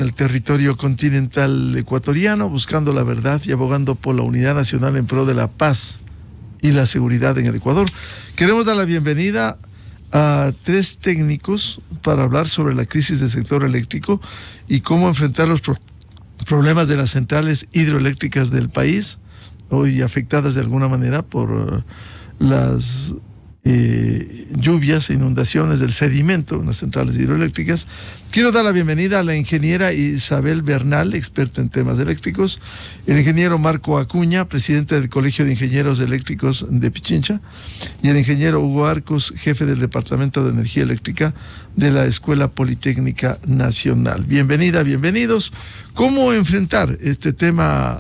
el territorio continental ecuatoriano, buscando la verdad y abogando por la unidad nacional en pro de la paz y la seguridad en el Ecuador. Queremos dar la bienvenida a tres técnicos para hablar sobre la crisis del sector eléctrico y cómo enfrentar los problemas de las centrales hidroeléctricas del país, hoy afectadas de alguna manera por las lluvias e inundaciones del sedimento en las centrales hidroeléctricas. Quiero dar la bienvenida a la ingeniera Isabel Bernal, experta en temas eléctricos, el ingeniero Marco Acuña, presidente del Colegio de Ingenieros Eléctricos de Pichincha, y el ingeniero Hugo Arcos, jefe del Departamento de Energía Eléctrica de la Escuela Politécnica Nacional. Bienvenida, bienvenidos. ¿Cómo enfrentar este tema?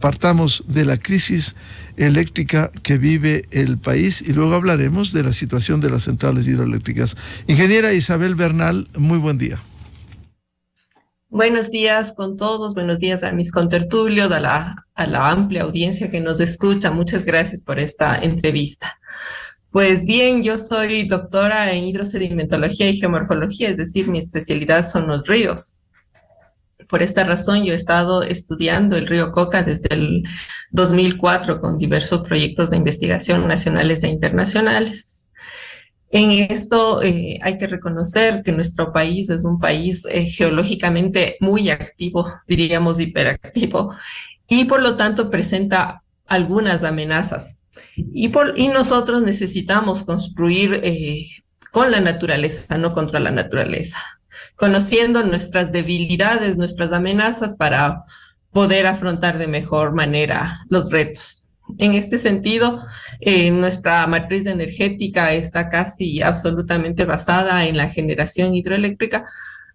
Partamos de la crisis eléctrica que vive el país y luego hablaremos de la situación de las centrales hidroeléctricas. Ingeniera Isabel Bernal, muy buen día. Buenos días con todos, buenos días a mis contertulios, a la amplia audiencia que nos escucha. Muchas gracias por esta entrevista. Pues bien, yo soy doctora en hidrosedimentología y geomorfología, es decir, mi especialidad son los ríos. Por esta razón yo he estado estudiando el río Coca desde el 2004 con diversos proyectos de investigación nacionales e internacionales. En esto hay que reconocer que nuestro país es un país geológicamente muy activo, diríamos hiperactivo, y por lo tanto presenta algunas amenazas. Y nosotros necesitamos construir con la naturaleza, no contra la naturaleza, conociendo nuestras debilidades, nuestras amenazas para poder afrontar de mejor manera los retos. En este sentido, nuestra matriz energética está casi absolutamente basada en la generación hidroeléctrica,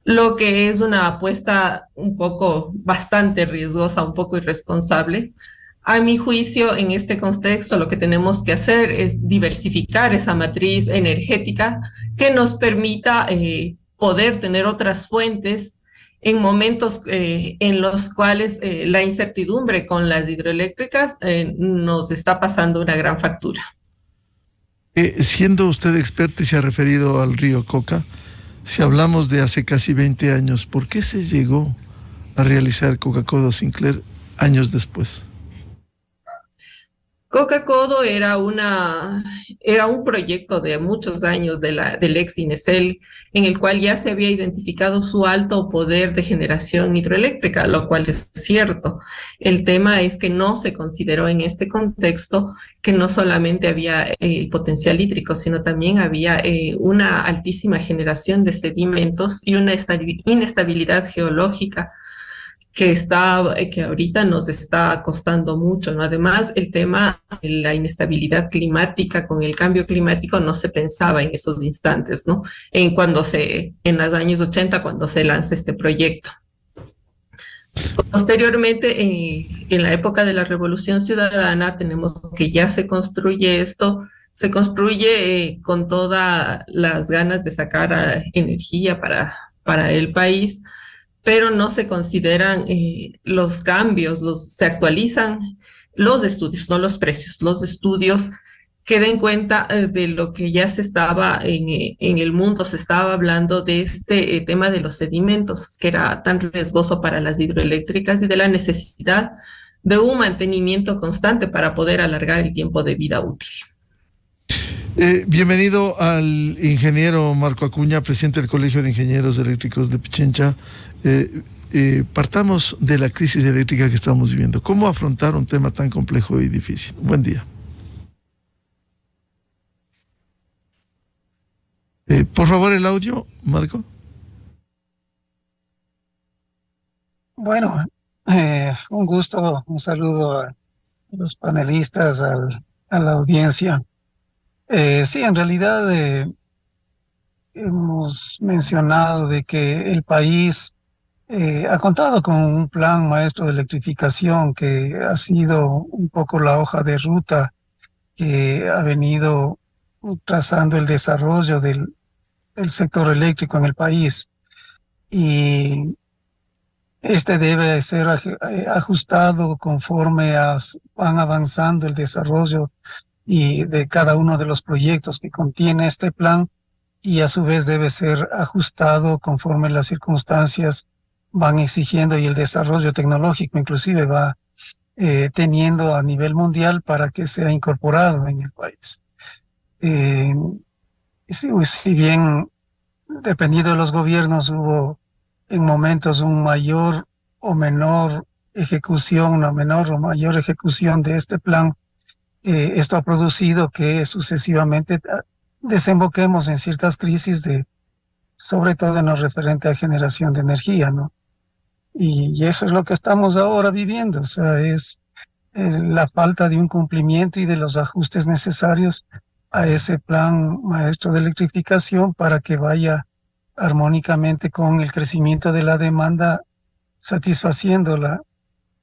lo que es una apuesta un poco bastante riesgosa, un poco irresponsable. A mi juicio, en este contexto, lo que tenemos que hacer es diversificar esa matriz energética que nos permita poder tener otras fuentes en momentos en los cuales la incertidumbre con las hidroeléctricas nos está pasando una gran factura. Siendo usted experta y se ha referido al río Coca, si hablamos de hace casi 20 años, ¿por qué se llegó a realizar Coca-Codo Sinclair años después? Coca-Codo era un proyecto de muchos años del ex INESEL, en el cual ya se había identificado su alto poder de generación hidroeléctrica, lo cual es cierto. El tema es que no se consideró en este contexto que no solamente había el potencial hídrico, sino también había una altísima generación de sedimentos y una inestabilidad geológica que ahorita nos está costando mucho, ¿no? Además, el tema de la inestabilidad climática con el cambio climático no se pensaba en esos instantes, ¿no? En los años 80, cuando se lanza este proyecto. Posteriormente, en la época de la Revolución Ciudadana, tenemos que ya se construye esto, se construye con todas las ganas de sacar energía para el país, pero no se consideran los cambios, se actualizan los estudios, no los precios, los estudios que den cuenta de lo que ya se estaba en el mundo, se estaba hablando de este tema de los sedimentos, que era tan riesgoso para las hidroeléctricas y de la necesidad de un mantenimiento constante para poder alargar el tiempo de vida útil. Bienvenido al ingeniero Marco Acuña, presidente del Colegio de Ingenieros Eléctricos de Pichincha. Partamos de la crisis eléctrica que estamos viviendo. ¿Cómo afrontar un tema tan complejo y difícil? Buen día. Por favor, el audio, Marco. Bueno, un gusto, un saludo a los panelistas, a la audiencia. Sí, en realidad hemos mencionado de que el país ha contado con un plan maestro de electrificación que ha sido un poco la hoja de ruta que ha venido trazando el desarrollo del sector eléctrico en el país. Y este debe ser ajustado conforme van avanzando el desarrollo y de cada uno de los proyectos que contiene este plan, y a su vez debe ser ajustado conforme las circunstancias van exigiendo y el desarrollo tecnológico inclusive va teniendo a nivel mundial para que sea incorporado en el país. Eh, si bien dependiendo de los gobiernos hubo en momentos un mayor o menor ejecución, una menor o mayor ejecución de este plan, esto ha producido que sucesivamente desemboquemos en ciertas crisis sobre todo en lo referente a generación de energía, ¿no? Y eso es lo que estamos ahora viviendo, o sea, es la falta de un cumplimiento y de los ajustes necesarios a ese plan maestro de electrificación para que vaya armónicamente con el crecimiento de la demanda, satisfaciéndola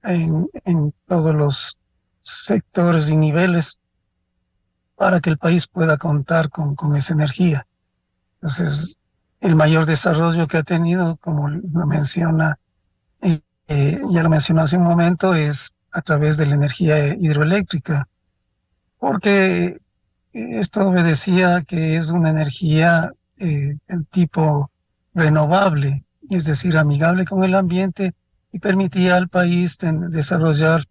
en todos los sectores y niveles para que el país pueda contar con esa energía. Entonces, el mayor desarrollo que ha tenido, como lo menciona, ya lo mencionó hace un momento, es a través de la energía hidroeléctrica, porque esto obedecía que es una energía del tipo renovable, es decir, amigable con el ambiente y permitía al país desarrollar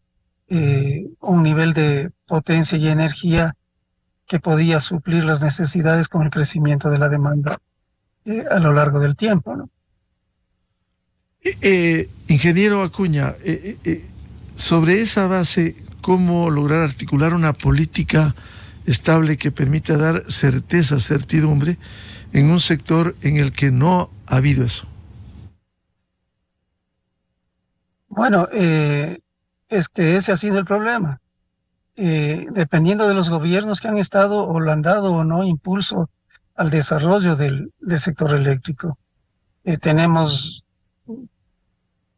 un nivel de potencia y energía que podía suplir las necesidades con el crecimiento de la demanda a lo largo del tiempo, ¿no? Ingeniero Acuña, sobre esa base, ¿cómo lograr articular una política estable que permita dar certeza, certidumbre en un sector en el que no ha habido eso? Bueno, es que ese ha sido el problema. Dependiendo de los gobiernos que han estado o le han dado o no impulso al desarrollo del sector eléctrico. Tenemos,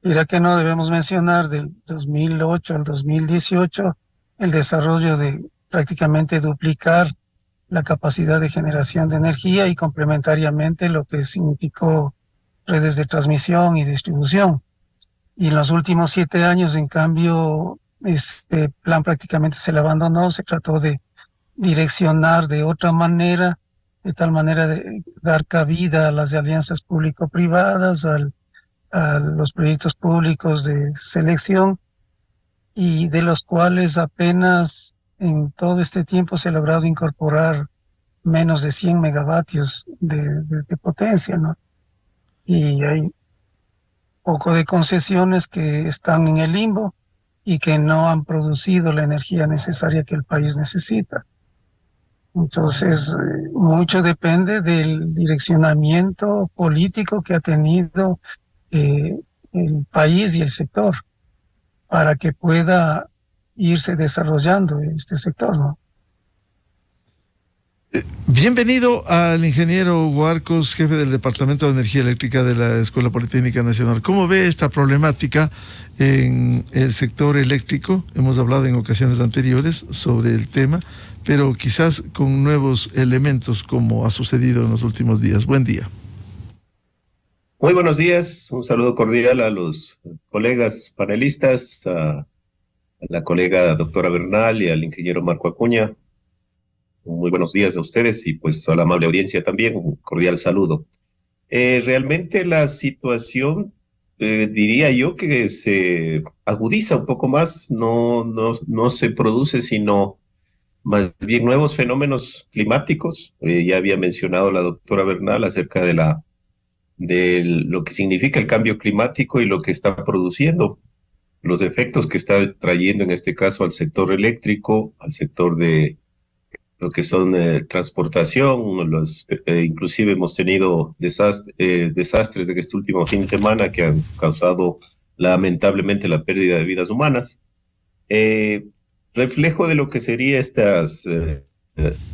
mira que no debemos mencionar del 2008 al 2018 el desarrollo de prácticamente duplicar la capacidad de generación de energía y complementariamente lo que significó redes de transmisión y distribución. Y en los últimos 7 años, en cambio, este plan prácticamente se le abandonó, se trató de direccionar de otra manera, de tal manera de dar cabida a las alianzas público-privadas, a los proyectos públicos de selección, y de los cuales apenas en todo este tiempo se ha logrado incorporar menos de 100 megavatios de potencia, ¿no? Y hay poco de concesiones que están en el limbo y que no han producido la energía necesaria que el país necesita. Entonces, mucho depende del direccionamiento político que ha tenido el país y el sector para que pueda irse desarrollando este sector, ¿no? Bienvenido al ingeniero Hugo Arcos, jefe del Departamento de Energía Eléctrica de la Escuela Politécnica Nacional. ¿Cómo ve esta problemática en el sector eléctrico? Hemos hablado en ocasiones anteriores sobre el tema, pero quizás con nuevos elementos como ha sucedido en los últimos días. Buen día. Muy buenos días, un saludo cordial a los colegas panelistas, a la colega doctora Bernal y al ingeniero Marco Acuña. Muy buenos días a ustedes y pues a la amable audiencia también, un cordial saludo. Realmente la situación, diría yo que se agudiza un poco más, no se produce sino más bien nuevos fenómenos climáticos. Ya había mencionado la doctora Bernal acerca de lo que significa el cambio climático y lo que está produciendo, los efectos que está trayendo en este caso al sector eléctrico, al sector de lo que son transportación, inclusive hemos tenido desastres de este último fin de semana que han causado lamentablemente la pérdida de vidas humanas. Reflejo de lo que serían estas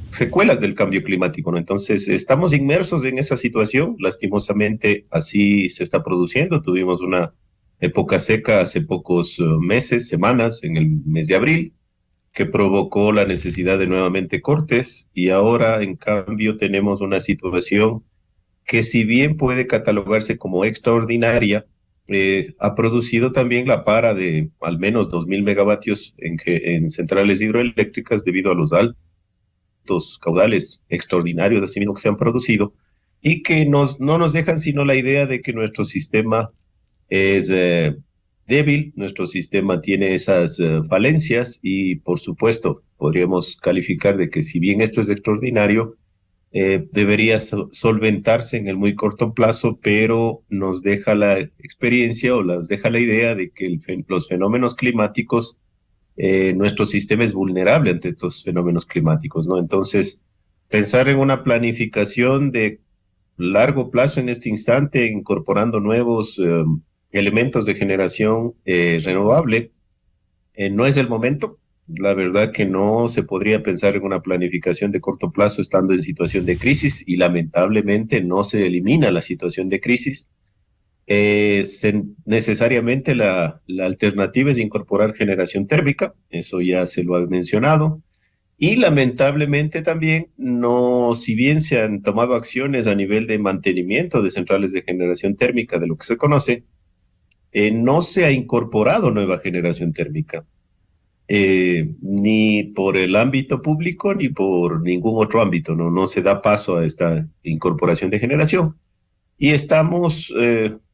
secuelas del cambio climático, ¿no? Entonces, estamos inmersos en esa situación, lastimosamente así se está produciendo. Tuvimos una época seca hace pocos meses, semanas, en el mes de abril, que provocó la necesidad de nuevamente cortes, y ahora, en cambio, tenemos una situación que, si bien puede catalogarse como extraordinaria, ha producido también la para de al menos 2.000 megavatios en centrales hidroeléctricas debido a los altos caudales extraordinarios así mismo que se han producido, y que no nos dejan sino la idea de que nuestro sistema es débil, nuestro sistema tiene esas falencias y por supuesto podríamos calificar de que si bien esto es extraordinario, debería solventarse en el muy corto plazo, pero nos deja la experiencia o nos deja la idea de que los fenómenos climáticos, nuestro sistema es vulnerable ante estos fenómenos climáticos, ¿no? Entonces, pensar en una planificación de largo plazo en este instante, incorporando nuevos elementos de generación renovable, no es el momento. La verdad que no se podría pensar en una planificación de corto plazo estando en situación de crisis y lamentablemente no se elimina la situación de crisis. Necesariamente la alternativa es incorporar generación térmica, eso ya se lo ha mencionado. Y lamentablemente también, no, si bien se han tomado acciones a nivel de mantenimiento de centrales de generación térmica, de lo que se conoce, no se ha incorporado nueva generación térmica, ni por el ámbito público ni por ningún otro ámbito, ¿no? No se da paso a esta incorporación de generación. Y estamos,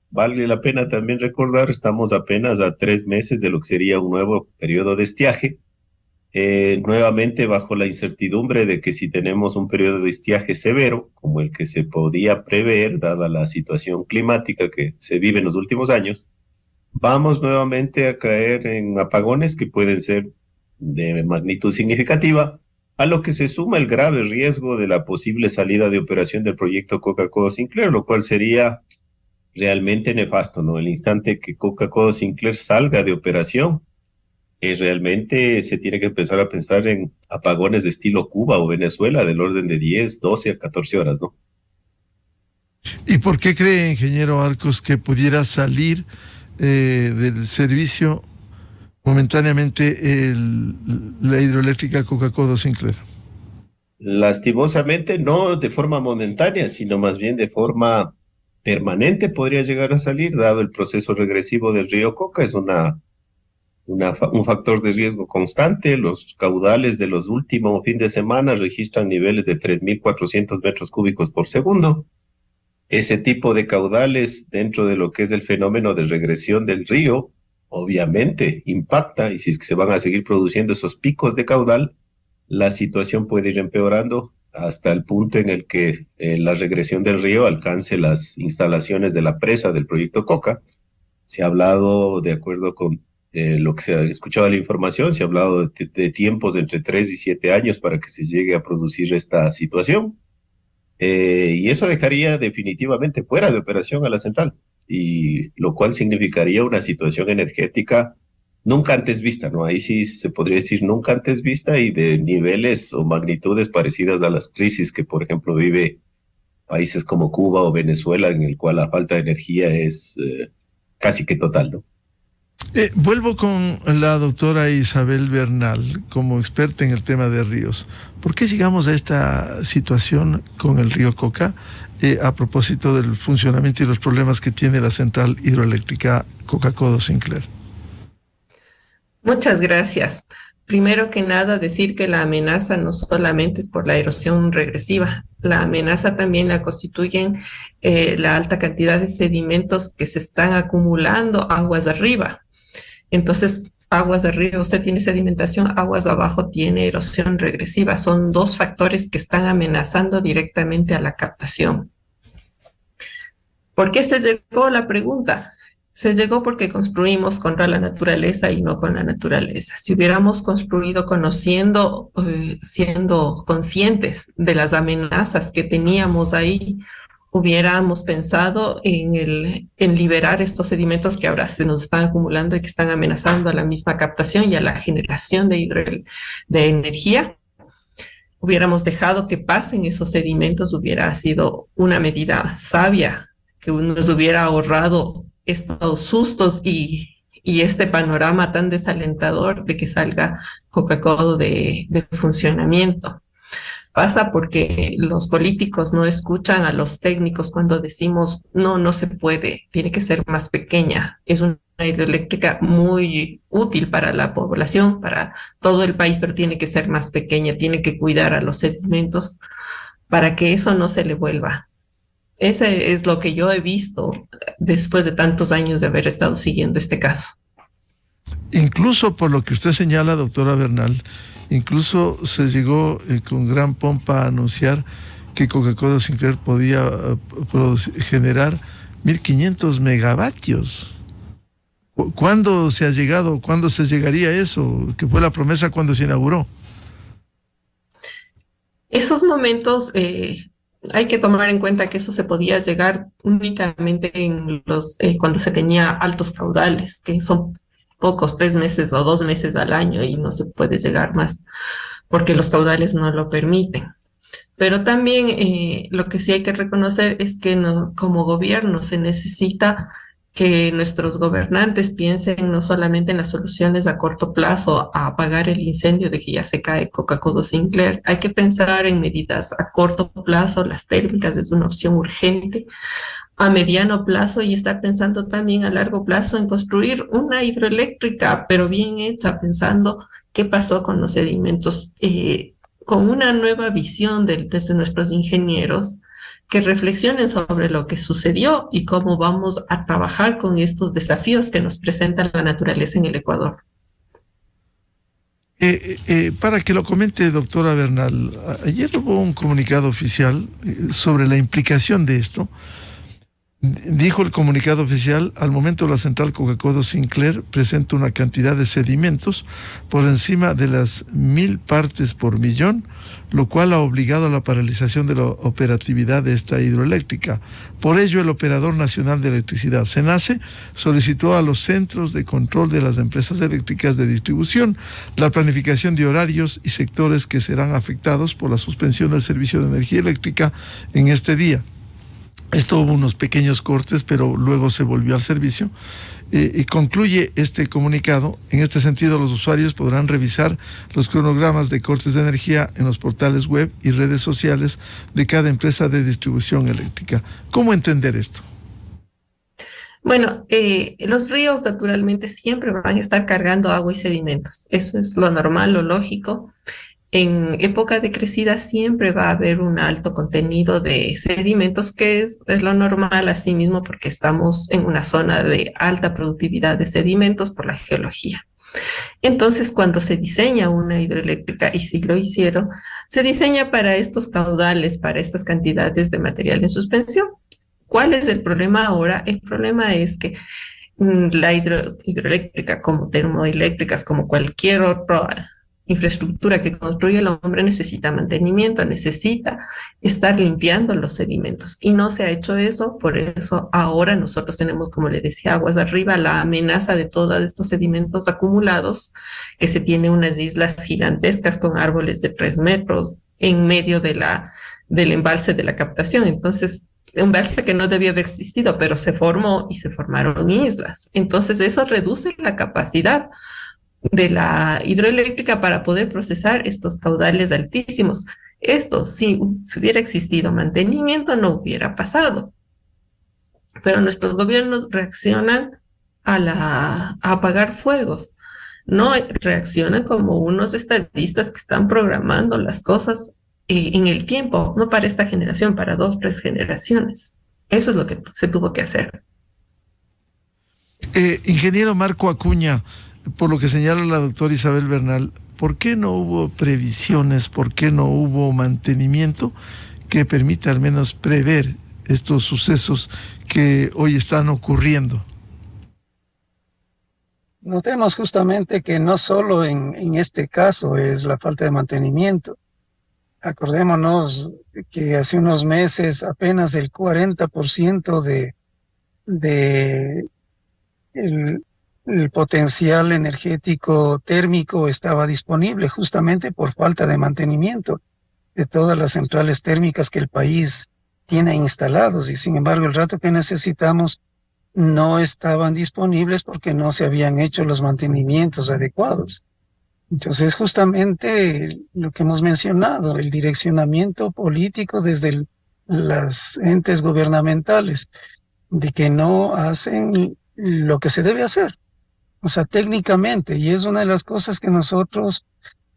vale la pena también recordar, estamos apenas a 3 meses de lo que sería un nuevo periodo de estiaje, nuevamente bajo la incertidumbre de que si tenemos un periodo de estiaje severo, como el que se podía prever, dada la situación climática que se vive en los últimos años, vamos nuevamente a caer en apagones que pueden ser de magnitud significativa, a lo que se suma el grave riesgo de la posible salida de operación del proyecto Coca-Cola Sinclair, lo cual sería realmente nefasto, ¿no? El instante que Coca-Cola Sinclair salga de operación, realmente se tiene que empezar a pensar en apagones de estilo Cuba o Venezuela del orden de 10, 12 a 14 horas, ¿no? ¿Y por qué cree, ingeniero Arcos, que pudiera salir del servicio momentáneamente la hidroeléctrica Coca-Cola Sinclair? Lastimosamente, no de forma momentánea, sino más bien de forma permanente podría llegar a salir, dado el proceso regresivo del río Coca. Es un factor de riesgo constante. Los caudales de los últimos fin de semana registran niveles de 3.400 metros cúbicos por segundo. Ese tipo de caudales dentro de lo que es el fenómeno de regresión del río, obviamente impacta, y si es que se van a seguir produciendo esos picos de caudal, la situación puede ir empeorando hasta el punto en el que la regresión del río alcance las instalaciones de la presa del proyecto Coca. Se ha hablado, de acuerdo con lo que se ha escuchado la información, se ha hablado de tiempos de entre 3 y 7 años para que se llegue a producir esta situación. Y eso dejaría definitivamente fuera de operación a la central, y lo cual significaría una situación energética nunca antes vista, ¿no? Ahí sí se podría decir nunca antes vista y de niveles o magnitudes parecidas a las crisis que, por ejemplo, vive países como Cuba o Venezuela, en el cual la falta de energía es casi que total, ¿no? Vuelvo con la doctora Isabel Bernal, como experta en el tema de ríos. ¿Por qué llegamos a esta situación con el río Coca a propósito del funcionamiento y los problemas que tiene la central hidroeléctrica Coca-Cola Sinclair? Muchas gracias. Primero que nada, decir que la amenaza no solamente es por la erosión regresiva, la amenaza también la constituyen la alta cantidad de sedimentos que se están acumulando aguas arriba. Entonces, aguas arriba, usted tiene sedimentación, aguas abajo tiene erosión regresiva. Son dos factores que están amenazando directamente a la captación. ¿Por qué se llegó a la pregunta? Se llegó porque construimos contra la naturaleza y no con la naturaleza. Si hubiéramos construido conociendo, siendo conscientes de las amenazas que teníamos ahí, hubiéramos pensado en liberar estos sedimentos que ahora se nos están acumulando y que están amenazando a la misma captación y a la generación de energía. Hubiéramos dejado que pasen esos sedimentos, hubiera sido una medida sabia que nos hubiera ahorrado estos sustos y este panorama tan desalentador de que salga Coca-Cola de funcionamiento. Pasa porque los políticos no escuchan a los técnicos cuando decimos no se puede, tiene que ser más pequeña. Es una hidroeléctrica muy útil para la población, para todo el país, pero tiene que ser más pequeña, tiene que cuidar a los sedimentos para que eso no se le vuelva. Ese es lo que yo he visto después de tantos años de haber estado siguiendo este caso. Incluso por lo que usted señala, doctora Bernal, incluso se llegó con gran pompa a anunciar que Coca-Cola Sinclair podía generar 1.500 megavatios. ¿Cuándo se ha llegado? ¿Cuándo se llegaría a eso? ¿Qué fue la promesa cuando se inauguró? Esos momentos, hay que tomar en cuenta que eso se podía llegar únicamente en cuando se tenía altos caudales, que son pocos, 3 meses o 2 meses al año, y no se puede llegar más porque los caudales no lo permiten. Pero también lo que sí hay que reconocer es que como gobierno se necesita que nuestros gobernantes piensen no solamente en las soluciones a corto plazo, a apagar el incendio de que ya se cae Coca-Cola Sinclair. Hay que pensar en medidas a corto plazo. Las térmicas es una opción urgente, a mediano plazo, y estar pensando también a largo plazo en construir una hidroeléctrica, pero bien hecha, pensando qué pasó con los sedimentos, con una nueva visión desde nuestros ingenieros, que reflexionen sobre lo que sucedió y cómo vamos a trabajar con estos desafíos que nos presenta la naturaleza en el Ecuador. Para que lo comente, doctora Bernal, ayer hubo un comunicado oficial sobre la implicación de esto. Dijo el comunicado oficial: al momento la central Coca-Cola Sinclair presenta una cantidad de sedimentos por encima de las 1.000 partes por millón, lo cual ha obligado a la paralización de la operatividad de esta hidroeléctrica. Por ello, el Operador Nacional de Electricidad, SENACE, solicitó a los centros de control de las empresas eléctricas de distribución la planificación de horarios y sectores que serán afectados por la suspensión del servicio de energía eléctrica en este día. Esto hubo unos pequeños cortes, pero luego se volvió al servicio. Y concluye este comunicado: en este sentido, los usuarios podrán revisar los cronogramas de cortes de energía en los portales web y redes sociales de cada empresa de distribución eléctrica. ¿Cómo entender esto? Bueno, los ríos naturalmente siempre van a estar cargando agua y sedimentos. Eso es lo normal, lo lógico. En época de crecida siempre va a haber un alto contenido de sedimentos, que es lo normal así mismo, porque estamos en una zona de alta productividad de sedimentos por la geología. Entonces, cuando se diseña una hidroeléctrica, y si lo hicieron, se diseña para estos caudales, para estas cantidades de material en suspensión. ¿Cuál es el problema ahora? El problema es que la hidroeléctrica, como termoeléctricas, como cualquier otra infraestructura que construye el hombre, necesita mantenimiento, necesita estar limpiando los sedimentos, y no se ha hecho eso. Por eso ahora nosotros tenemos, como le decía, aguas arriba, la amenaza de todos estos sedimentos acumulados, que se tiene unas islas gigantescas con árboles de 3 metros en medio del embalse de la captación. Entonces, un embalse que no debía haber existido, pero se formó y se formaron islas. Entonces eso reduce la capacidad de la hidroeléctrica para poder procesar estos caudales altísimos. Esto, si hubiera existido mantenimiento, no hubiera pasado. Pero nuestros gobiernos reaccionan a apagar fuegos. No reaccionan como unos estadistas que están programando las cosas en el tiempo, no para esta generación, para 2, 3 generaciones. Eso es lo que se tuvo que hacer. Ingeniero Marco Acuña, por lo que señala la doctora Isabel Bernal, ¿por qué no hubo previsiones, por qué no hubo mantenimiento que permita al menos prever estos sucesos que hoy están ocurriendo? Notemos justamente que no solo en este caso es la falta de mantenimiento. Acordémonos que hace unos meses apenas el 40% de el potencial energético térmico estaba disponible, justamente por falta de mantenimiento de todas las centrales térmicas que el país tiene instalados, y sin embargo el rato que necesitamos no estaban disponibles porque no se habían hecho los mantenimientos adecuados. Entonces, justamente lo que hemos mencionado, el direccionamiento político desde los entes gubernamentales, de que no hacen lo que se debe hacer, o sea, técnicamente, y es una de las cosas que nosotros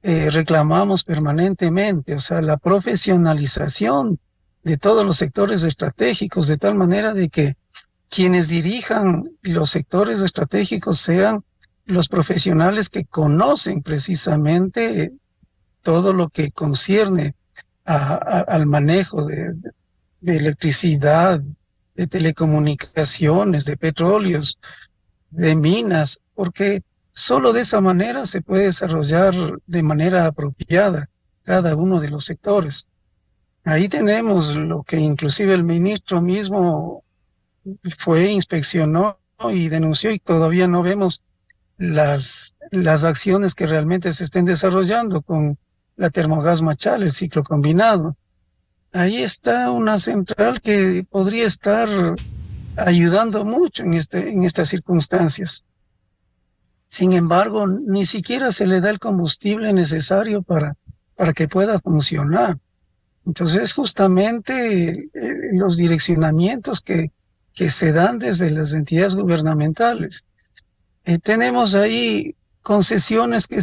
reclamamos permanentemente, o sea, la profesionalización de todos los sectores estratégicos, de tal manera de que quienes dirijan los sectores estratégicos sean los profesionales que conocen precisamente todo lo que concierne al manejo de electricidad, de telecomunicaciones, de petróleos, de minas, porque solo de esa manera se puede desarrollar de manera apropiada cada uno de los sectores. Ahí tenemos lo que inclusive el ministro mismo fue, inspeccionó y denunció, y todavía no vemos las acciones que realmente se estén desarrollando con la Termogas Machal, el ciclo combinado. Ahí está una central que podría estar ayudando mucho en estas circunstancias. Sin embargo, ni siquiera se le da el combustible necesario para que pueda funcionar. Entonces, justamente los direccionamientos que se dan desde las entidades gubernamentales. Tenemos ahí concesiones que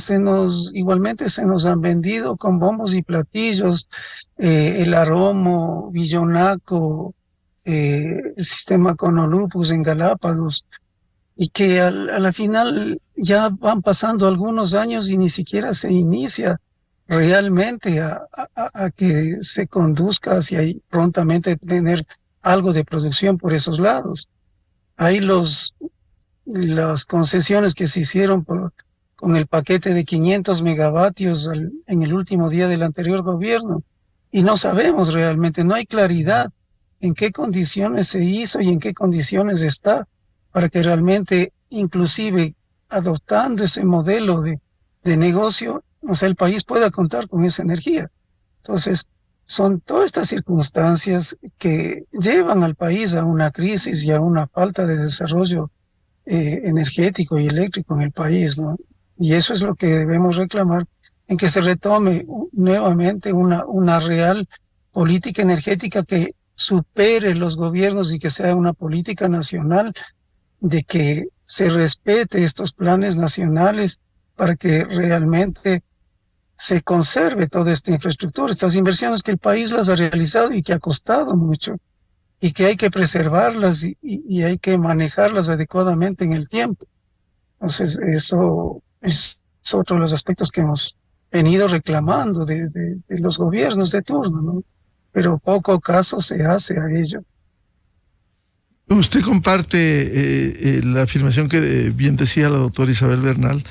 igualmente se nos han vendido con bombos y platillos, el Aromo, Villonaco, el sistema Conolupus en Galápagos, y que a la final ya van pasando algunos años y ni siquiera se inicia realmente a que se conduzca hacia ahí, prontamente tener algo de producción por esos lados. Hay las concesiones que se hicieron con el paquete de 500 megavatios en el último día del anterior gobierno, y no sabemos realmente, no hay claridad en qué condiciones se hizo y en qué condiciones está, para que realmente, inclusive adoptando ese modelo de negocio, o sea, el país pueda contar con esa energía. Entonces, son todas estas circunstancias que llevan al país a una crisis y a una falta de desarrollo energético y eléctrico en el país, ¿no? Y eso es lo que debemos reclamar, en que se retome nuevamente una real política energética que supere los gobiernos y que sea una política nacional, de que se respete estos planes nacionales para que realmente se conserve toda esta infraestructura, estas inversiones que el país las ha realizado y que ha costado mucho, y que hay que preservarlas y hay que manejarlas adecuadamente en el tiempo. Entonces, eso es otro de los aspectos que hemos venido reclamando de los gobiernos de turno, ¿no? Pero poco caso se hace a ello. Usted comparte la afirmación que bien decía la doctora Isabel Bernal,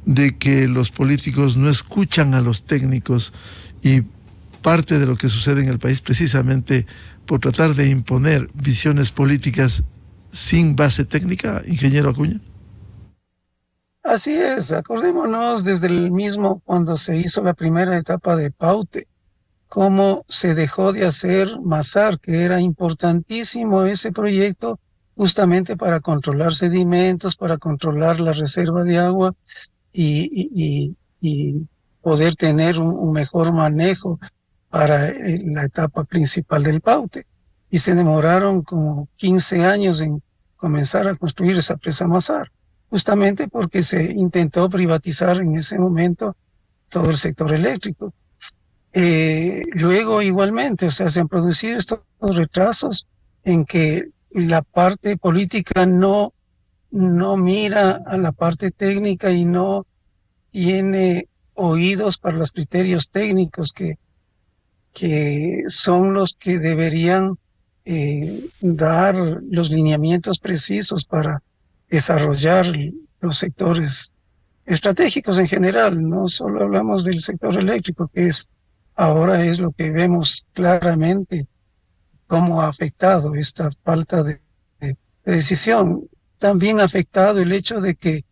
de que los políticos no escuchan a los técnicos, y parte de lo que sucede en el país precisamente por tratar de imponer visiones políticas sin base técnica, ingeniero Acuña. Así es, acordémonos desde el mismo cuando se hizo la primera etapa de Paute, cómo se dejó de hacer Masar, que era importantísimo ese proyecto justamente para controlar sedimentos, para controlar la reserva de agua y poder tener un mejor manejo para la etapa principal del Paute. Y se demoraron como 15 años en comenzar a construir esa presa Masar, justamente porque se intentó privatizar en ese momento todo el sector eléctrico. Luego igualmente, o sea, se han producido estos retrasos en que la parte política no mira a la parte técnica y no tiene oídos para los criterios técnicos que son los que deberían dar los lineamientos precisos para desarrollar los sectores estratégicos en general. No solo hablamos del sector eléctrico, que ahora es lo que vemos claramente cómo ha afectado esta falta de decisión. También ha afectado el hecho de que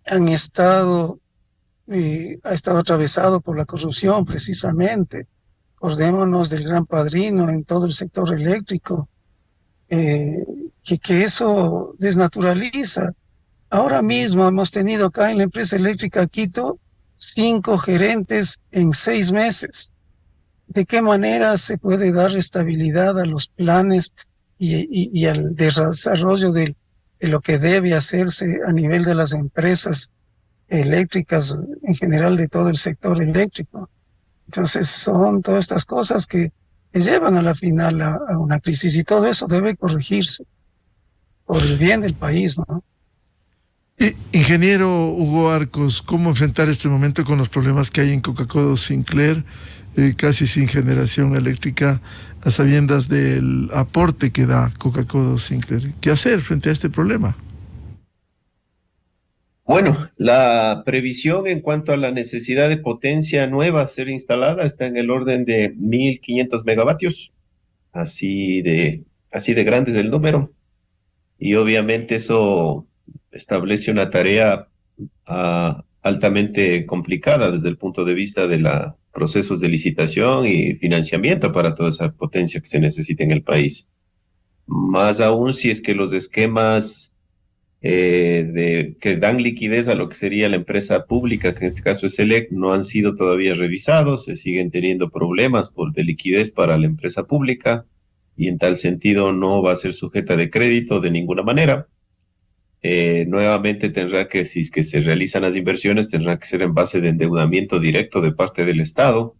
ha estado atravesado por la corrupción precisamente. Acordémonos del gran padrino en todo el sector eléctrico, que eso desnaturaliza. Ahora mismo hemos tenido acá en la empresa eléctrica Quito 5 gerentes en 6 meses. ¿De qué manera se puede dar estabilidad a los planes y al desarrollo de lo que debe hacerse a nivel de las empresas eléctricas en general, de todo el sector eléctrico? Entonces son todas estas cosas que que llevan a la final a una crisis, y todo eso debe corregirse por el bien del país, ¿no? Ingeniero Hugo Arcos, ¿cómo enfrentar este momento con los problemas que hay en Coca-Cola Sinclair, casi sin generación eléctrica, a sabiendas del aporte que da Coca-Cola Sinclair? ¿Qué hacer frente a este problema? Bueno, la previsión en cuanto a la necesidad de potencia nueva a ser instalada está en el orden de 1.500 megavatios, así de grande es el número. Y obviamente eso establece una tarea altamente complicada desde el punto de vista de los procesos de licitación y financiamiento para toda esa potencia que se necesita en el país. Más aún si es que los esquemas que dan liquidez a lo que sería la empresa pública, que en este caso es SELEC, no han sido todavía revisados, se siguen teniendo problemas de liquidez para la empresa pública y en tal sentido no va a ser sujeta de crédito de ninguna manera. Nuevamente tendrá que, si es que se realizan las inversiones, tendrá que ser en base de endeudamiento directo de parte del Estado,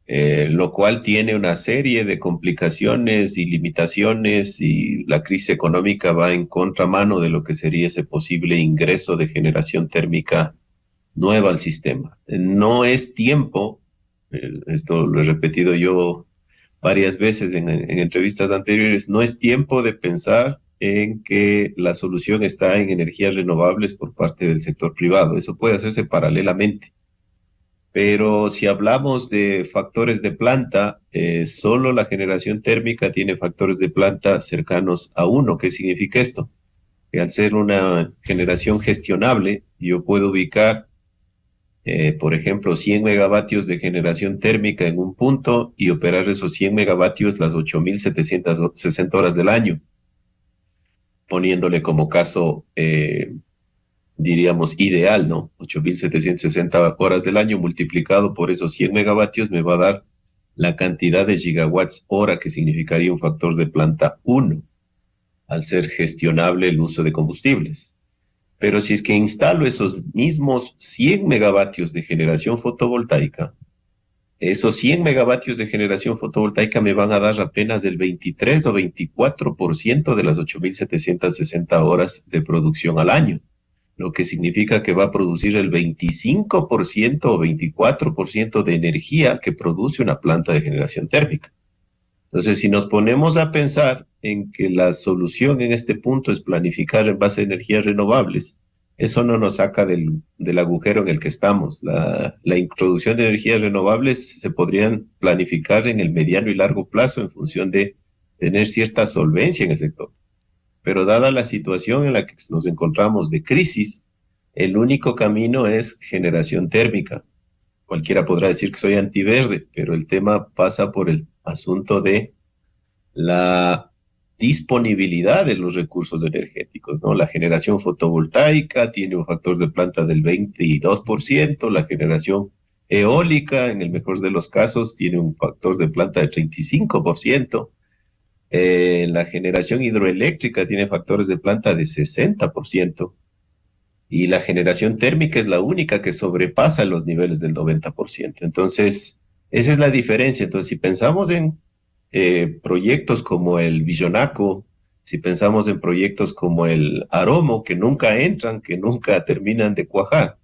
lo cual tiene una serie de complicaciones y limitaciones, y la crisis económica va en contramano de lo que sería ese posible ingreso de generación térmica nueva al sistema. No es tiempo, esto lo he repetido yo varias veces en entrevistas anteriores, no es tiempo de pensar en que la solución está en energías renovables por parte del sector privado. Eso puede hacerse paralelamente. Pero si hablamos de factores de planta, solo la generación térmica tiene factores de planta cercanos a 1. ¿Qué significa esto? Que al ser una generación gestionable, yo puedo ubicar, por ejemplo, 100 megavatios de generación térmica en un punto y operar esos 100 megavatios las 8.760 horas del año, poniéndole como caso diríamos ideal, ¿no? 8.760 horas del año multiplicado por esos 100 megavatios me va a dar la cantidad de gigawatts hora, que significaría un factor de planta 1, al ser gestionable el uso de combustibles. Pero si es que instalo esos mismos 100 megavatios de generación fotovoltaica, esos 100 megavatios de generación fotovoltaica me van a dar apenas el 23 o 24% de las 8.760 horas de producción al año, lo que significa que va a producir el 25% o 24% de energía que produce una planta de generación térmica. Entonces, si nos ponemos a pensar en que la solución en este punto es planificar en base a energías renovables, eso no nos saca del agujero en el que estamos. La introducción de energías renovables se podrían planificar en el mediano y largo plazo en función de tener cierta solvencia en el sector. Pero dada la situación en la que nos encontramos de crisis, el único camino es generación térmica. Cualquiera podrá decir que soy antiverde, pero el tema pasa por el asunto de la disponibilidad de los recursos energéticos, ¿no? La generación fotovoltaica tiene un factor de planta del 22%, la generación eólica, en el mejor de los casos, tiene un factor de planta del 35%. La generación hidroeléctrica tiene factores de planta de 60%, y la generación térmica es la única que sobrepasa los niveles del 90%. Entonces, esa es la diferencia. Entonces, si pensamos en proyectos como el Villonaco, si pensamos en proyectos como el Aromo, que nunca entran, que nunca terminan de cuajar,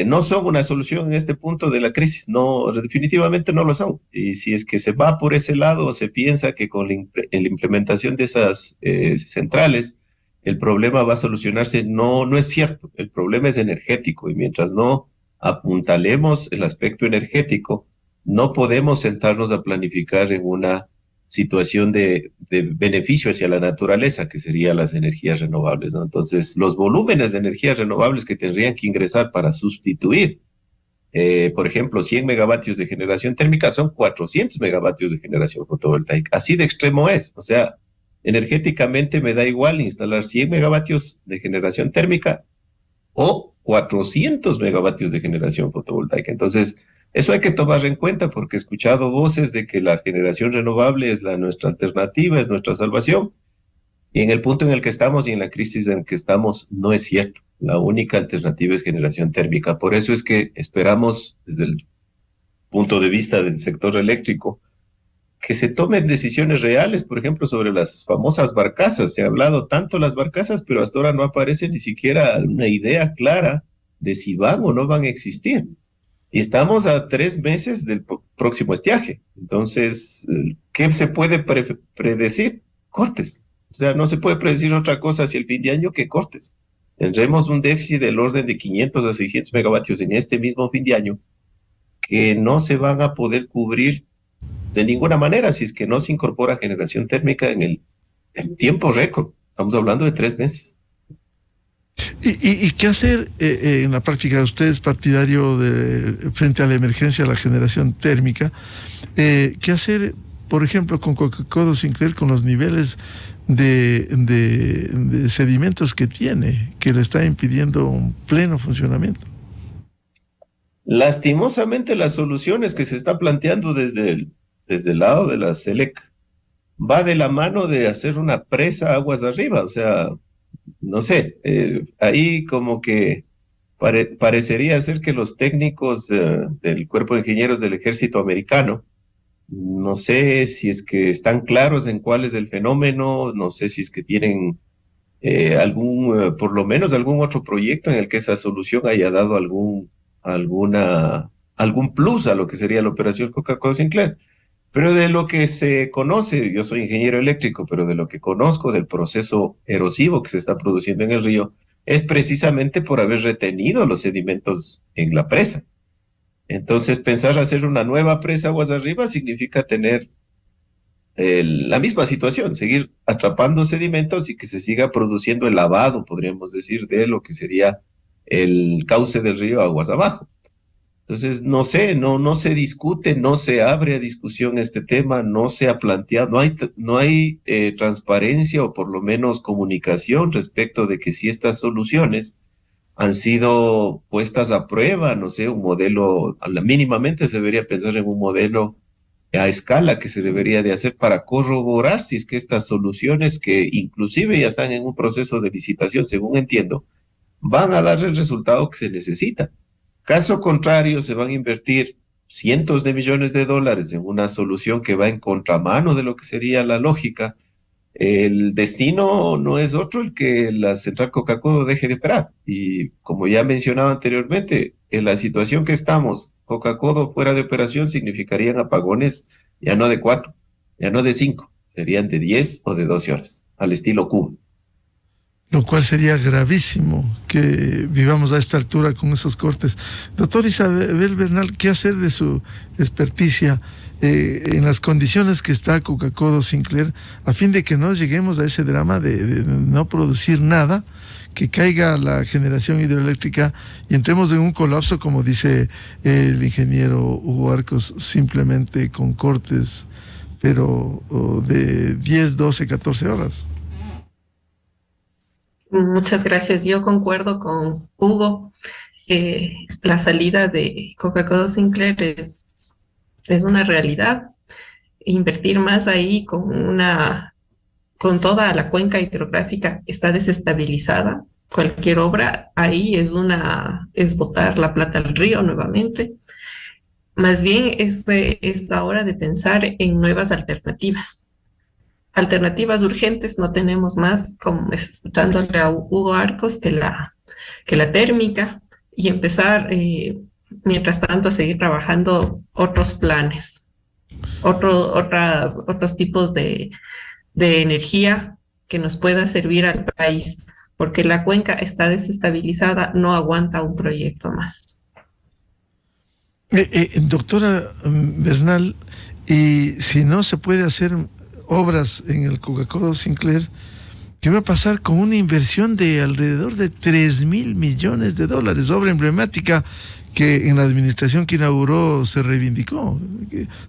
no son una solución en este punto de la crisis, no, definitivamente no lo son. Y si es que se va por ese lado, se piensa que con la implementación de esas centrales, el problema va a solucionarse, no es cierto. El problema es energético, y mientras no apuntalemos el aspecto energético, no podemos sentarnos a planificar en una situación de beneficio hacia la naturaleza, que serían las energías renovables, ¿no? Entonces, los volúmenes de energías renovables que tendrían que ingresar para sustituir, por ejemplo, 100 megavatios de generación térmica son 400 megavatios de generación fotovoltaica. Así de extremo es. O sea, energéticamente me da igual instalar 100 megavatios de generación térmica o 400 megavatios de generación fotovoltaica. Entonces, eso hay que tomar en cuenta, porque he escuchado voces de que la generación renovable es nuestra alternativa, es nuestra salvación. Y en el punto en el que estamos y en la crisis en que estamos, no es cierto. La única alternativa es generación térmica. Por eso es que esperamos, desde el punto de vista del sector eléctrico, que se tomen decisiones reales, por ejemplo, sobre las famosas barcazas. Se ha hablado tanto de las barcazas, pero hasta ahora no aparece ni siquiera una idea clara de si van o no van a existir. Y estamos a 3 meses del próximo estiaje. Entonces, ¿qué se puede predecir? Cortes. O sea, no se puede predecir otra cosa hacia el fin de año que cortes. Tendremos un déficit del orden de 500 a 600 megavatios en este mismo fin de año que no se van a poder cubrir de ninguna manera si es que no se incorpora generación térmica en tiempo récord. Estamos hablando de 3 meses. ¿Y qué hacer en la práctica? Usted es partidario frente a la emergencia de la generación térmica. ¿Qué hacer, por ejemplo, con Coca-Cola Sinclair, con los niveles de sedimentos que tiene, que le está impidiendo un pleno funcionamiento? Lastimosamente, las soluciones que se está planteando desde el lado de la SELEC va de la mano de hacer una presa aguas arriba. O sea, no sé, ahí como que parecería ser que los técnicos del Cuerpo de Ingenieros del Ejército Americano, no sé si es que están claros en cuál es el fenómeno, no sé si es que tienen por lo menos algún otro proyecto en el que esa solución haya dado algún plus a lo que sería la operación Coca-Cola Sinclair. Pero de lo que se conoce, yo soy ingeniero eléctrico, pero de lo que conozco del proceso erosivo que se está produciendo en el río, es precisamente por haber retenido los sedimentos en la presa. Entonces, pensar hacer una nueva presa aguas arriba significa tener la misma situación, seguir atrapando sedimentos y que se siga produciendo el lavado, podríamos decir, de lo que sería el cauce del río aguas abajo. Entonces, no sé, no se discute, no se abre a discusión este tema, no se ha planteado, no hay transparencia o por lo menos comunicación respecto de que si estas soluciones han sido puestas a prueba, no sé, un modelo, mínimamente se debería pensar en un modelo a escala que se debería de hacer para corroborar si es que estas soluciones, que inclusive ya están en un proceso de licitación, según entiendo, van a dar el resultado que se necesita. Caso contrario, se van a invertir cientos de millones de dólares en una solución que va en contramano de lo que sería la lógica. El destino no es otro el que la central Coca-Cola deje de operar. Y como ya mencionaba anteriormente, en la situación que estamos, Coca-Cola fuera de operación significarían apagones ya no de 4, ya no de 5, serían de 10 o de 12 horas, al estilo Cuba. Lo cual sería gravísimo que vivamos a esta altura con esos cortes. Doctor Isabel Bernal, ¿qué hacer de su experticia en las condiciones que está Coca-Cola Sinclair, a fin de que no lleguemos a ese drama de no producir nada, que caiga la generación hidroeléctrica y entremos en un colapso, como dice el ingeniero Hugo Arcos, simplemente con cortes, pero de 10, 12, 14 horas? Muchas gracias. Yo concuerdo con Hugo. La salida de Coca-Cola Sinclair es una realidad. Invertir más ahí con toda la cuenca hidrográfica está desestabilizada. Cualquier obra ahí es botar la plata al río nuevamente. Más bien es la hora de pensar en nuevas alternativas. Alternativas urgentes no tenemos más, como escuchándole a Hugo Arcos, que la térmica, y empezar, mientras tanto, a seguir trabajando otros planes, otros tipos de energía que nos pueda servir al país, porque la cuenca está desestabilizada, no aguanta un proyecto más. Doctora Bernal, y si no se puede hacer obras en el Coca-Cola Sinclair, ¿qué va a pasar con una inversión de alrededor de 3,000 millones de dólares? Obra emblemática que en la administración que inauguró se reivindicó.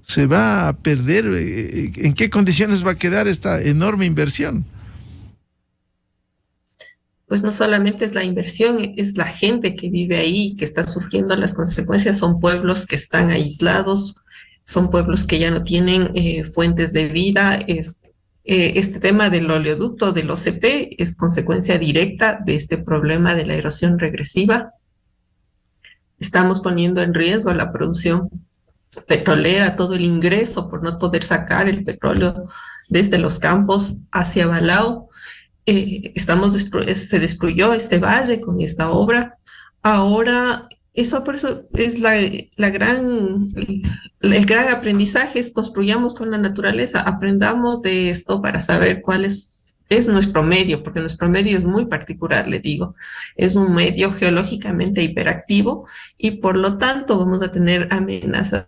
¿Se va a perder? ¿En qué condiciones va a quedar esta enorme inversión? Pues no solamente es la inversión, es la gente que vive ahí, que está sufriendo las consecuencias. Son pueblos que están aislados, son pueblos que ya no tienen fuentes de vida. Este tema del oleoducto del OCP es consecuencia directa de este problema de la erosión regresiva. Estamos poniendo en riesgo la producción petrolera, todo el ingreso por no poder sacar el petróleo desde los campos hacia Balao. Se destruyó este valle con esta obra. Ahora, por eso es el gran aprendizaje es construyamos con la naturaleza, aprendamos de esto para saber es nuestro medio, porque nuestro medio es muy particular, le digo. Es un medio geológicamente hiperactivo y por lo tanto vamos a tener amenazas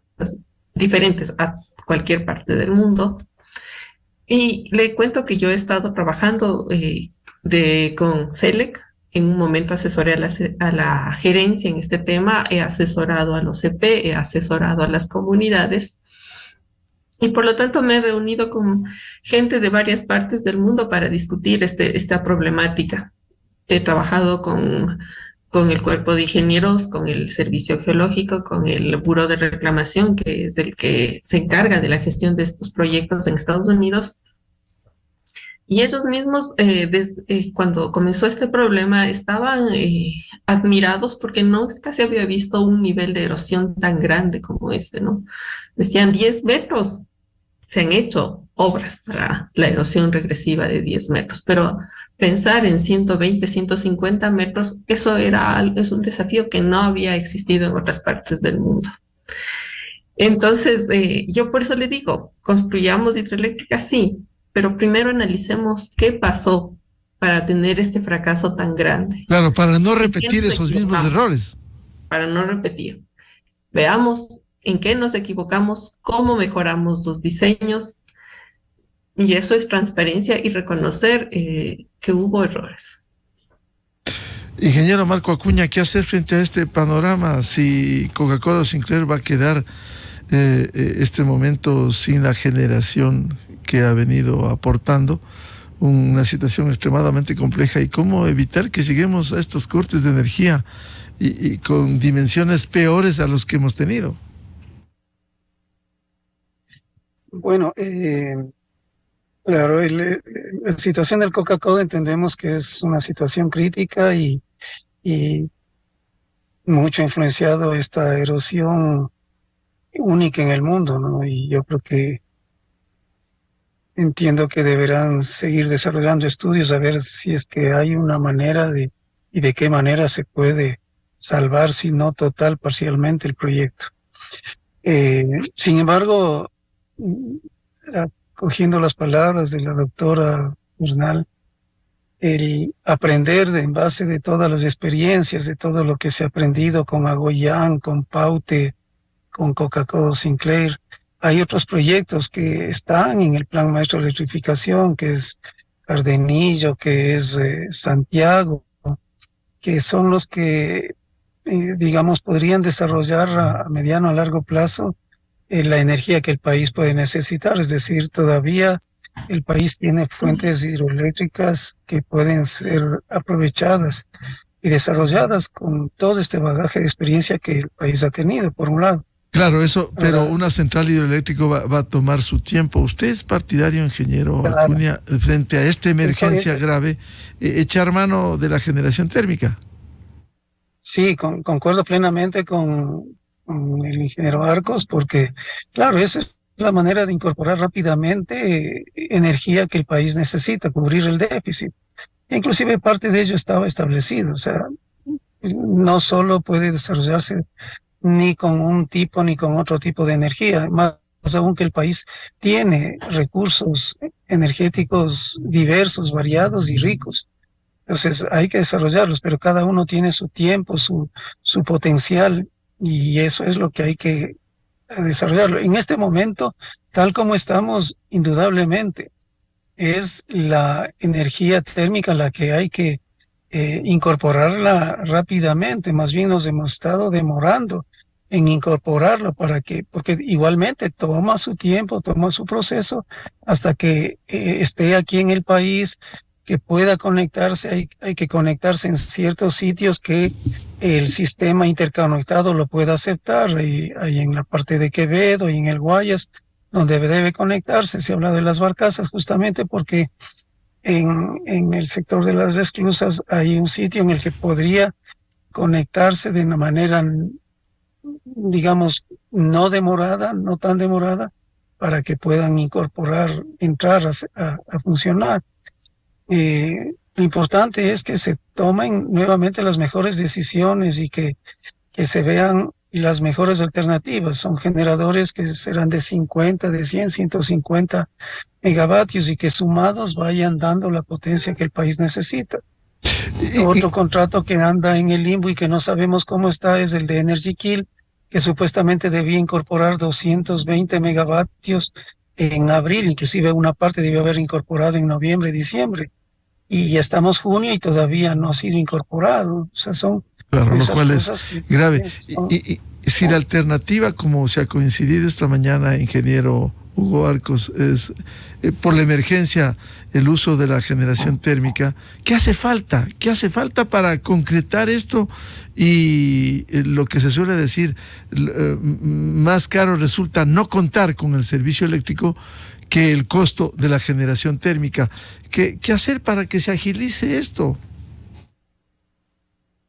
diferentes a cualquier parte del mundo. Y le cuento que yo he estado trabajando con CELEC. En un momento asesoré a la gerencia en este tema, he asesorado a los CP, he asesorado a las comunidades y por lo tanto me he reunido con gente de varias partes del mundo para discutir esta problemática. He trabajado con el cuerpo de ingenieros, con el servicio geológico, con el Buró de Reclamación, que es el que se encarga de la gestión de estos proyectos en Estados Unidos. Y ellos mismos, cuando comenzó este problema, estaban admirados porque nunca se había visto un nivel de erosión tan grande como este, ¿no? Decían 10 metros. Se han hecho obras para la erosión regresiva de 10 metros, pero pensar en 120, 150 metros, es un desafío que no había existido en otras partes del mundo. Entonces, yo por eso le digo, construyamos hidroeléctricas, sí, pero primero analicemos qué pasó para tener este fracaso tan grande. Claro, para no repetir esos mismos errores. Para no repetir. Veamos en qué nos equivocamos, cómo mejoramos los diseños, y eso es transparencia y reconocer que hubo errores. Ingeniero Marco Acuña, ¿qué hacer frente a este panorama? Si Coca-Cola Sinclair va a quedar este momento sin la generación que ha venido aportando, una situación extremadamente compleja, y cómo evitar que lleguemos a estos cortes de energía y con dimensiones peores a los que hemos tenido. Bueno, claro, la situación del Coca-Cola entendemos que es una situación crítica y mucho influenciado esta erosión única en el mundo, ¿no? Y yo creo que entiendo que deberán seguir desarrollando estudios a ver si es que hay una manera y de qué manera se puede salvar, si no total, parcialmente el proyecto. Sin embargo, cogiendo las palabras de la doctora Bernal, el aprender en base de todas las experiencias, de todo lo que se ha aprendido con Agoyán, con Paute, con Coca-Cola Sinclair, hay otros proyectos que están en el Plan Maestro de Electrificación, que es Cardenillo, que es Santiago, que son los que, digamos, podrían desarrollar a mediano a largo plazo la energía que el país puede necesitar. Es decir, todavía el país tiene fuentes hidroeléctricas que pueden ser aprovechadas y desarrolladas con todo este bagaje de experiencia que el país ha tenido, por un lado. Claro, eso, pero una central hidroeléctrica va a tomar su tiempo. ¿Usted es partidario, ingeniero Acuña, frente a esta emergencia grave, echar mano de la generación térmica? Sí, concuerdo plenamente con el ingeniero Arcos, porque, claro, esa es la manera de incorporar rápidamente energía que el país necesita, cubrir el déficit. Inclusive parte de ello estaba establecido, o sea, no solo puede desarrollarse ni con un tipo ni con otro tipo de energía, más aún que el país tiene recursos energéticos diversos, variados y ricos. Entonces hay que desarrollarlos, pero cada uno tiene su tiempo, su potencial, y eso es lo que hay que desarrollarlo. En este momento, tal como estamos, indudablemente, es la energía térmica la que hay que incorporarla rápidamente. Más bien nos hemos estado demorando en incorporarlo porque igualmente toma su tiempo, toma su proceso hasta que esté aquí en el país, que pueda conectarse. Hay que conectarse en ciertos sitios que el sistema interconectado lo pueda aceptar, y en la parte de Quevedo y en el Guayas, donde debe conectarse. Se habla de las barcazas justamente porque en el sector de las esclusas hay un sitio en el que podría conectarse de una manera digamos, no tan demorada, para que puedan entrar a funcionar. Lo importante es que se tomen nuevamente las mejores decisiones y que se vean las mejores alternativas. Son generadores que serán de 50, de 100, 150 megavatios y que sumados vayan dando la potencia que el país necesita. Otro contrato que anda en el limbo y que no sabemos cómo está es el de Energy Kill, que supuestamente debía incorporar 220 megavatios en abril, inclusive una parte debió haber incorporado en noviembre, diciembre, y ya estamos junio y todavía no ha sido incorporado. O sea, son claro, lo cual es grave. Son, y si la alternativa, como se ha coincidido esta mañana, ingeniero Hugo Arcos, es por la emergencia el uso de la generación térmica, ¿qué hace falta? ¿Qué hace falta para concretar esto? Y lo que se suele decir, más caro resulta no contar con el servicio eléctrico que el costo de la generación térmica. ¿Qué hacer para que se agilice esto?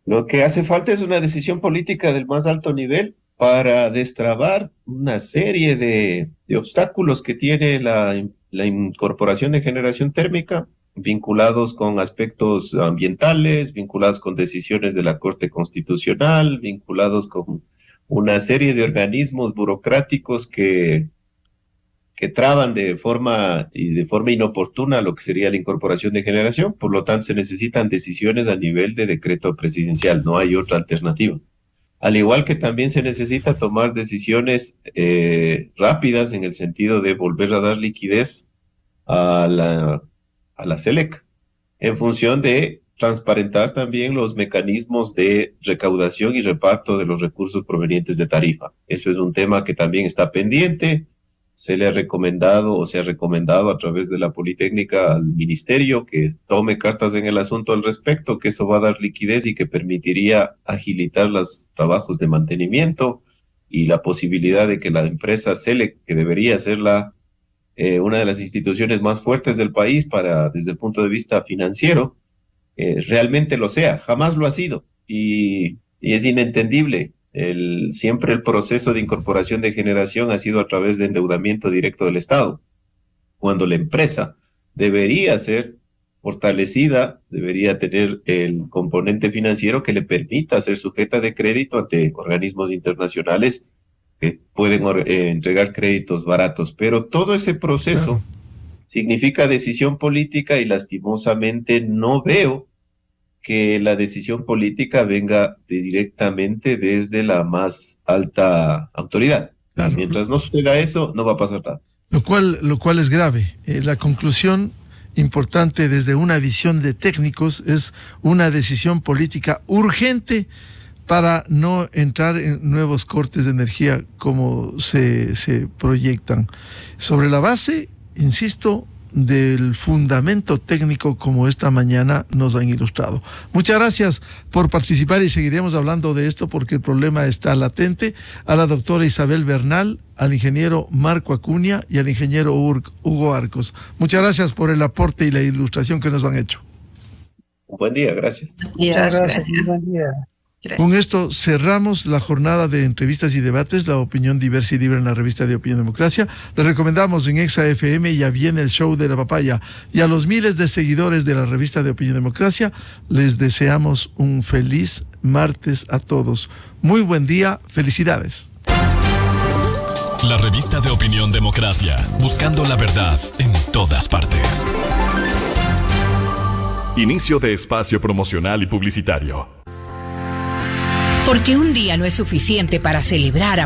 Lo que hace falta es una decisión política del más alto nivel para destrabar una serie de obstáculos que tiene la incorporación de generación térmica, vinculados con aspectos ambientales, vinculados con decisiones de la Corte Constitucional, vinculados con una serie de organismos burocráticos que traban de forma inoportuna lo que sería la incorporación de generación. Por lo tanto, se necesitan decisiones a nivel de decreto presidencial, no hay otra alternativa. Al igual que también se necesita tomar decisiones rápidas en el sentido de volver a dar liquidez a la SELEC, en función de transparentar también los mecanismos de recaudación y reparto de los recursos provenientes de tarifa. Eso es un tema que también está pendiente. Se le ha recomendado o se ha recomendado a través de la Politécnica al Ministerio que tome cartas en el asunto al respecto, que eso va a dar liquidez y que permitiría agilitar los trabajos de mantenimiento y la posibilidad de que la empresa SELEC, que debería ser una de las instituciones más fuertes del país desde el punto de vista financiero, realmente lo sea. Jamás lo ha sido y es inentendible. Siempre el proceso de incorporación de generación ha sido a través de endeudamiento directo del Estado, cuando la empresa debería ser fortalecida, debería tener el componente financiero que le permita ser sujeta de crédito ante organismos internacionales que pueden entregar créditos baratos. Pero todo ese proceso significa decisión política y lastimosamente no veo que la decisión política venga directamente desde la más alta autoridad. Claro. Mientras no suceda eso, no va a pasar nada. Lo cual es grave. La conclusión importante desde una visión de técnicos es una decisión política urgente para no entrar en nuevos cortes de energía como se proyectan. Sobre la base, insisto, del fundamento técnico como esta mañana nos han ilustrado. Muchas gracias por participar y seguiremos hablando de esto porque el problema está latente. A la doctora Isabel Bernal, al ingeniero Marco Acuña y al ingeniero Hugo Arcos. Muchas gracias por el aporte y la ilustración que nos han hecho. Buen día, gracias. Muchas gracias. Buen día. Gracias. Con esto cerramos la jornada de entrevistas y debates, la opinión diversa y libre en la revista de Opinión Democracia. Les recomendamos en Exa FM Ya Viene el Show de la Papaya. Y a los miles de seguidores de la revista de Opinión Democracia, les deseamos un feliz martes a todos. Muy buen día, felicidades. La revista de Opinión Democracia, buscando la verdad en todas partes. Inicio de espacio promocional y publicitario. Porque un día no es suficiente para celebrar